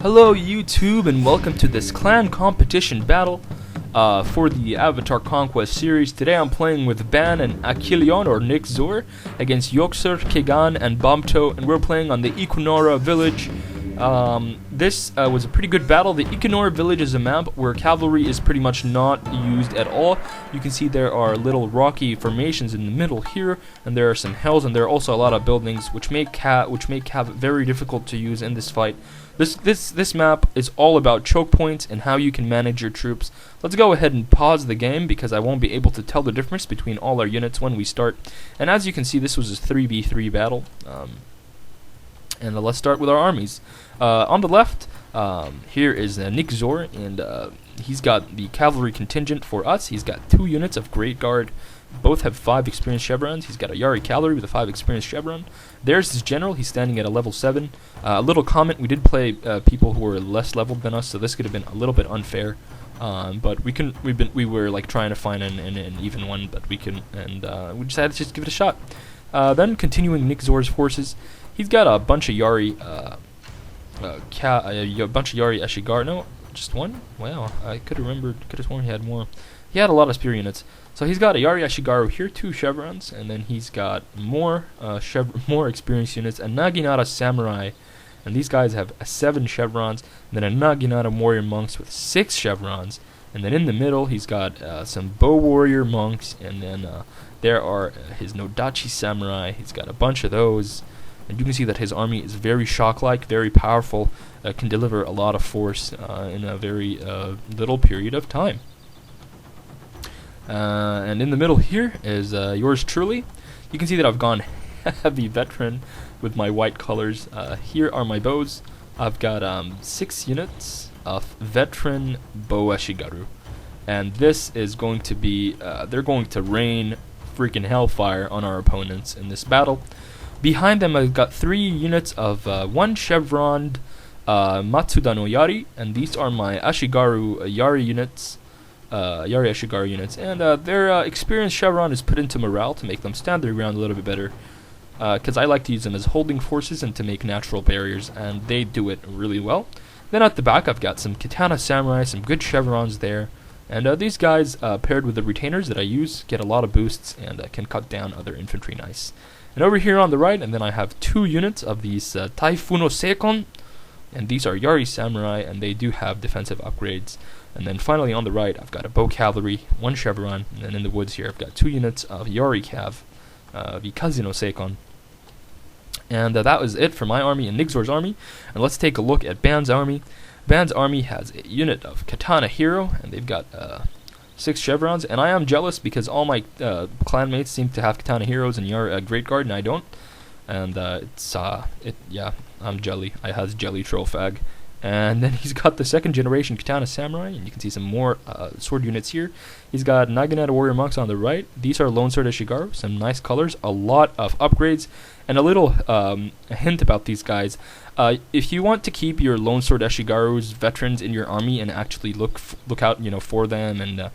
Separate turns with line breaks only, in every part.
Hello YouTube and welcome to this clan competition battle for the Avatar Conquest series. Today I'm playing with Ban and Achilleon or Nick Zor against Yoksur, Kegan and Bamto, and we're playing on the Ikunora village. This was a pretty good battle. The Ikunora village is a map where cavalry is pretty much not used at all. You can see there are little rocky formations in the middle here, and there are some hills, and there are also a lot of buildings which make cav very difficult to use in this fight. This map is all about choke points and how you can manage your troops. Let's go ahead and pause the game because I won't be able to tell the difference between all our units when we start. And as you can see, this was a 3v3 battle. And let's start with our armies. On the left, here is Nick Zor, and he's got the cavalry contingent for us. He's got 2 units of Great Guard. Both have 5 experienced chevrons. He's got a Yari cavalry with a 5 experienced chevron. There's his general. He's standing at a level 7. A little comment: we did play people who were less leveled than us, so this could have been a little bit unfair. But we were like trying to find an even one, but we we decided to just give it a shot. Then continuing Nick Zor's forces, he's got a bunch of Yari, a bunch of Yari Eshigar. No, just one. Wow, I could have sworn he had more. He had a lot of spear units. So he's got a Yari Ashigaru here, 2 chevrons, and then he's got more experienced units, a Naginata Samurai, and these guys have 7 chevrons, and then a Naginata Warrior Monks with 6 chevrons, and then in the middle he's got some Bow Warrior Monks, and then there are his Nodachi Samurai. He's got a bunch of those, and you can see that his army is very shock-like, very powerful, can deliver a lot of force in a very little period of time. And in the middle here is yours truly. You can see that I've gone heavy veteran with my white colors. Here are my bows. I've got 6 units of veteran bow Ashigaru, and this is going to be they're going to rain freaking hellfire on our opponents in this battle. Behind them I've got 3 units of 1 chevroned Matsuda no Yari, and these are my Ashigaru Yari units. Yari Ashigaru units, and their experienced chevron is put into morale to make them stand their ground a little bit better, because I like to use them as holding forces and to make natural barriers, and they do it really well. Then at the back I've got some Katana Samurai, some good chevrons there, and these guys paired with the retainers that I use get a lot of boosts and can cut down other infantry nice. And over here on the right, and then I have 2 units of these Taifuno Seikon, and these are Yari Samurai, and they do have defensive upgrades. And then finally on the right, I've got a bow cavalry, 1 chevron, and then in the woods here, I've got 2 units of Yari Cav, Vikazino Seikon. And that was it for my army and Nick Zor's army. And let's take a look at Ban's army. Ban's army has a unit of Katana Hero, and they've got 6 chevrons. And I am jealous because all my clanmates seem to have Katana Heroes and Great Guard, and I don't. And yeah, I'm jelly. I has jelly troll fag. And then he's got the 2nd generation Katana Samurai, and you can see some more sword units here. He's got Naginata Warrior Monks on the right. These are Lone Sword Ashigaru, some nice colors, a lot of upgrades, and a little hint about these guys. If you want to keep your Lone Sword Ashigaru's veterans in your army and actually look out, for them and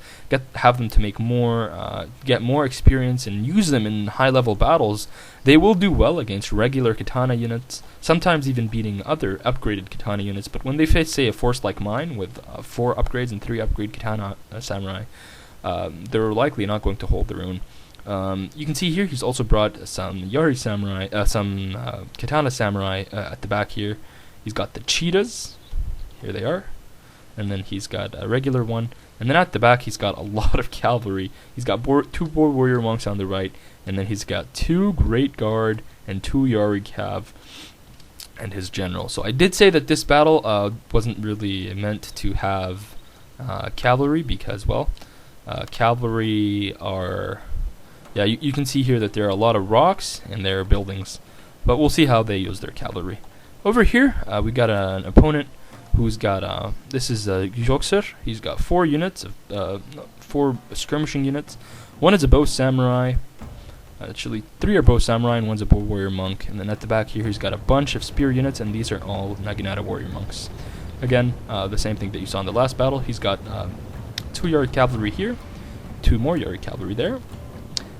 have them to make more, get more experience and use them in high-level battles, they will do well against regular Katana units, sometimes even beating other upgraded Katana units. But when they face, say, a force like mine with 4 upgrades and 3 upgrade Katana Samurai, they're likely not going to hold their own. You can see here he's also brought some Yari Samurai, some Katana Samurai at the back here. He's got the cheetahs, here they are, and then he's got a regular one, and then at the back he's got a lot of cavalry. He's got 2 Boar Warrior Monks on the right, and then he's got 2 Great Guard and 2 Yari Cav and his general. So I did say that this battle wasn't really meant to have cavalry because, well, cavalry are... Yeah, you can see here that there are a lot of rocks and there are buildings, but we'll see how they use their cavalry. Over here, we got an opponent who's got, this is Yoksur. He's got 4 units, 4 skirmishing units. 1 is a bow samurai, actually 3 are bow samurai and 1's a bow warrior monk. And then at the back here, he's got a bunch of spear units, and these are all Naginata warrior monks. Again, the same thing that you saw in the last battle. He's got 2 Yari cavalry here, 2 more Yari cavalry there.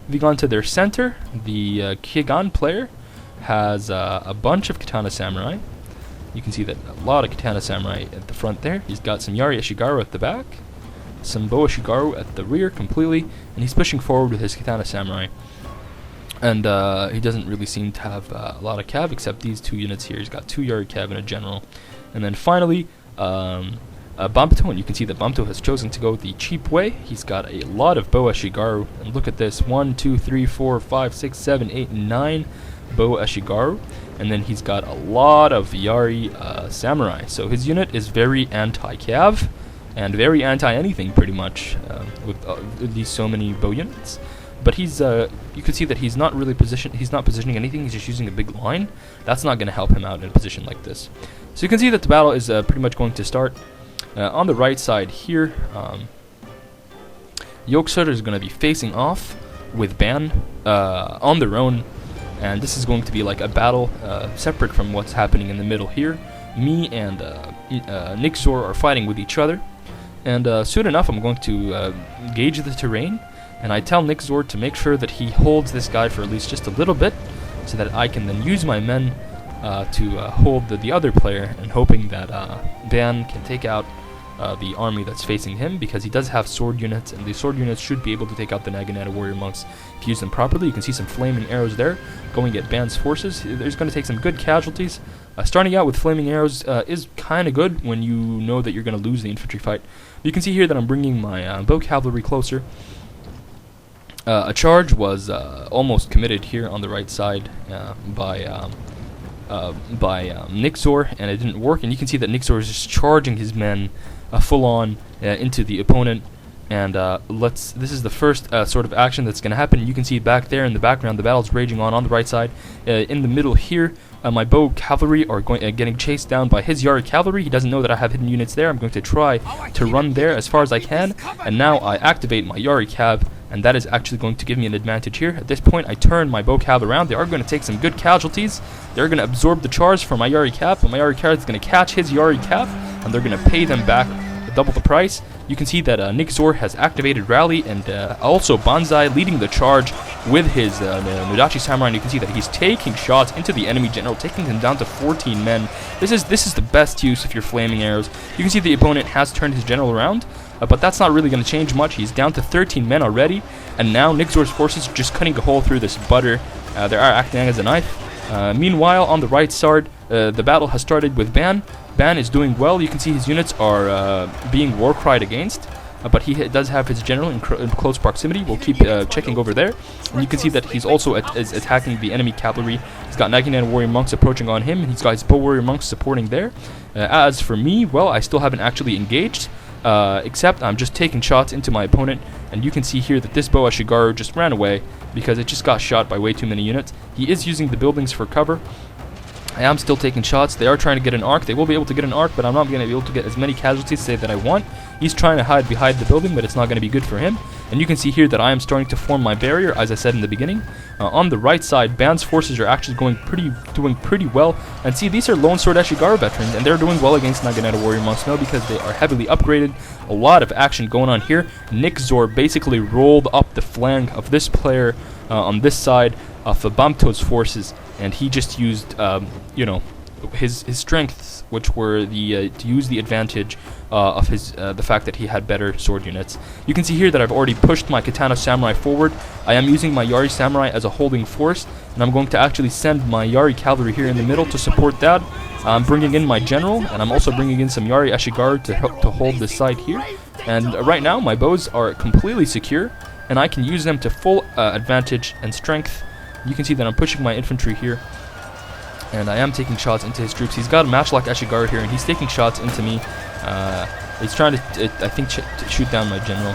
Moving on to their center, the Kegan player has a bunch of Katana Samurai, You can see that a lot of Katana Samurai at the front there. He's got some Yari Ashigaru at the back, some Bo Ashigaru at the rear completely, and he's pushing forward with his Katana Samurai. And he doesn't really seem to have a lot of cav except these 2 units here. He's got 2 Yari cav and a general. And then finally, Bamto, and you can see that Bamto has chosen to go the cheap way. He's got a lot of Bo Ashigaru, and look at this, 1, 2, 3, 4, 5, 6, 7, 8, 9 Bo Ashigaru, and then he's got a lot of Yari Samurai. So his unit is very anti-cav, and very anti-anything pretty much, with these so many Bo units. But he's, you can see that he's not really positioning anything, he's just using a big line. That's not going to help him out in a position like this. So you can see that the battle is pretty much going to start. On the right side here, Yoksur is going to be facing off with Ban on their own, and this is going to be like a battle separate from what's happening in the middle here. Me and Nixor are fighting with each other, and soon enough I'm going to gauge the terrain, and I tell Nixor to make sure that he holds this guy for at least just a little bit, so that I can then use my men to hold the other player, and hoping that Ban can take out the army that's facing him, because he does have sword units, and the sword units should be able to take out the Naginata warrior monks if you use them properly. You can see some flaming arrows there going at Ban's forces. There's going to take some good casualties. Starting out with flaming arrows is kind of good when you know that you're going to lose the infantry fight. You can see here that I'm bringing my bow cavalry closer. A charge was almost committed here on the right side by Nixor, and it didn't work. And you can see that Nixor is just charging his men full on into the opponent. And this is the first sort of action that's going to happen. You can see back there in the background the battle's raging on the right side. In the middle here, my bow cavalry are getting chased down by his Yari cavalry. He doesn't know that I have hidden units there. I'm going to try to run there as far as I can, and now I activate my Yari cav, and that is actually going to give me an advantage here. At this point, I turn my bow cav around. They are going to take some good casualties. They're going to absorb the charge from my Yari cav, but my Yari cav is going to catch his Yari cav, and they're going to pay them back double the price. You can see that Nixor has activated Rally, and also Banzai leading the charge with his Nodachi Samurai, and you can see that he's taking shots into the enemy general, taking him down to 14 men. This is the best use of your flaming arrows. You can see the opponent has turned his general around, but that's not really going to change much. He's down to 13 men already, and now Nixor's forces are just cutting a hole through this butter. They are acting as a knife. Meanwhile, on the right side, the battle has started with Ban. Ban is doing well. You can see his units are being war cried against, but he does have his general in close proximity. We'll keep checking over there. And you can see that he's also is attacking the enemy cavalry. He's got Naginata warrior monks approaching on him, and he's got his bow warrior monks supporting there. As for me, well, I still haven't actually engaged, except I'm just taking shots into my opponent. And you can see here that this bow Ashigaru just ran away because it just got shot by way too many units. He is using the buildings for cover. I am still taking shots. They are trying to get an arc. They will be able to get an arc, but I'm not going to be able to get as many casualties say that I want. He's trying to hide behind the building, but it's not going to be good for him. And you can see here that I am starting to form my barrier, as I said in the beginning. On the right side, Ban's forces are actually doing pretty well. And see, these are Lone Sword Ashigaru veterans, and they're doing well against Naginata warrior monks now because they are heavily upgraded. A lot of action going on here. Nixor basically rolled up the flank of this player on this side of Bamto's forces, and he just used, his strengths, which were the to use the advantage of his the fact that he had better sword units. You can see here that I've already pushed my Katana Samurai forward. I am using my Yari Samurai as a holding force, and I'm going to actually send my Yari Cavalry here in the middle to support that. I'm bringing in my general, and I'm also bringing in some Yari Ashigaru to help to hold this side here. And right now, my bows are completely secure, and I can use them to full advantage and strength. You can see that I'm pushing my infantry here, and I am taking shots into his troops. He's got a matchlock Ashigaru here, and he's taking shots into me. He's trying to, I think, to shoot down my general,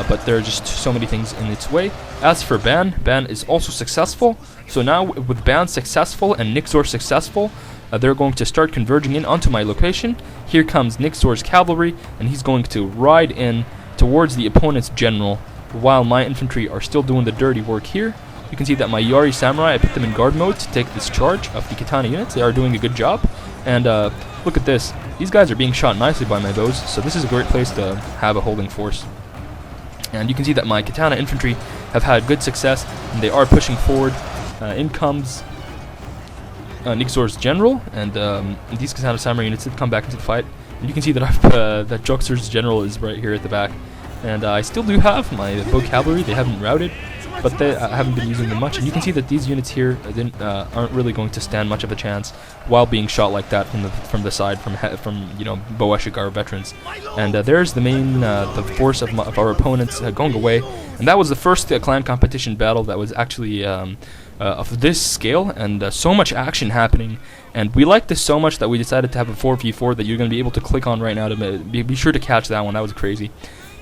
but there are just so many things in its way. As for Ban, Ban is also successful. So now, with Ban successful and Nixor successful, they're going to start converging in onto my location. Here comes Nixor's cavalry, and he's going to ride in towards the opponent's general, while my infantry are still doing the dirty work here. You can see that my Yari Samurai, I put them in guard mode to take this charge of the Katana units. They are doing a good job. And look at this. These guys are being shot nicely by my bows, so this is a great place to have a holding force. And you can see that my Katana infantry have had good success, and they are pushing forward. In comes Nixor's general, and these Kasana Samurai units did come back into the fight. And you can see that that Joxer's general is right here at the back. And I still do have my bow cavalry. They haven't routed, but I haven't been using them much. And you can see that these units here aren't really going to stand much of a chance while being shot like that from the side from you know, Boeshigar veterans. And there's the main the force of our opponents going away. And that was the first clan competition battle that was actually of this scale, and so much action happening. And we liked this so much that we decided to have a 4v4 that you're going to be able to click on right now to be sure to catch that one. That was crazy.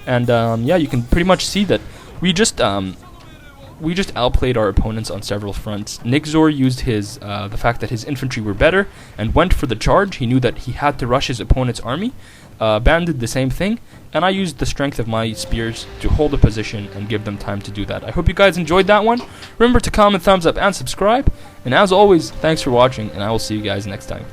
And yeah, you can pretty much see that we just outplayed our opponents on several fronts. Nixor used his the fact that his infantry were better and went for the charge. He knew that he had to rush his opponent's army. Ban did the same thing, and I used the strength of my spears to hold a position and give them time to do that. I hope you guys enjoyed that one. Remember to comment, thumbs up, and subscribe. And as always, thanks for watching, and I will see you guys next time.